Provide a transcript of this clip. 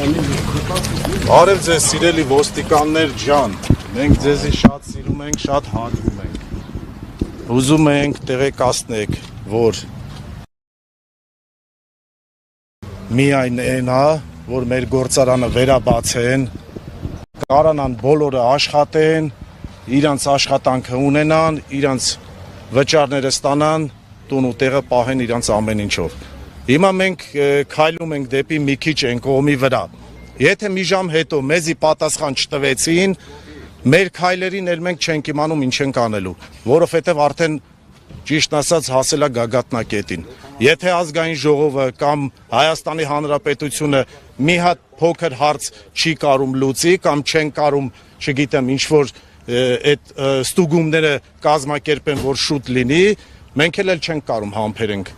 Բարև ձեզ սիրելի ոստիկաններ ջան, մենք ձեզի շատ սիրում ենք, շատ հարգում ենք, ուզում ենք տեղեկացնեք, որ միայն այնա, որ մեր գործարանը վերաբացեն, կարանան բոլորը աշխատեն, իրանց աշխատանքը ունենան, իրանց վճարները ստանան, տուն ու տեղը պահեն իրանց ամեն ինչով։ Հիմա մենք քայլում ենք դեպի մի քիչ այն կողմի վրա։ Եթե մի ժամ հետո մեզի պատասխան չտվեցին, մեր քայլերին էլ մենք չենք իմանում ինչ ենք անելու, որովհետև արդեն ճիշտ ասած հասել է գագաթնակետին։ Եթե ազգային ժողովը կամ Հայաստանի Հանրապետությունը մի հատ փոքր հարց չի կարում լուծի կամ չեն կարում, չգիտեմ, ինչ որ այդ ստուգումները կազմակերպեն, որ շուտ լինի, մենք էլ չենք կարում համբերենք։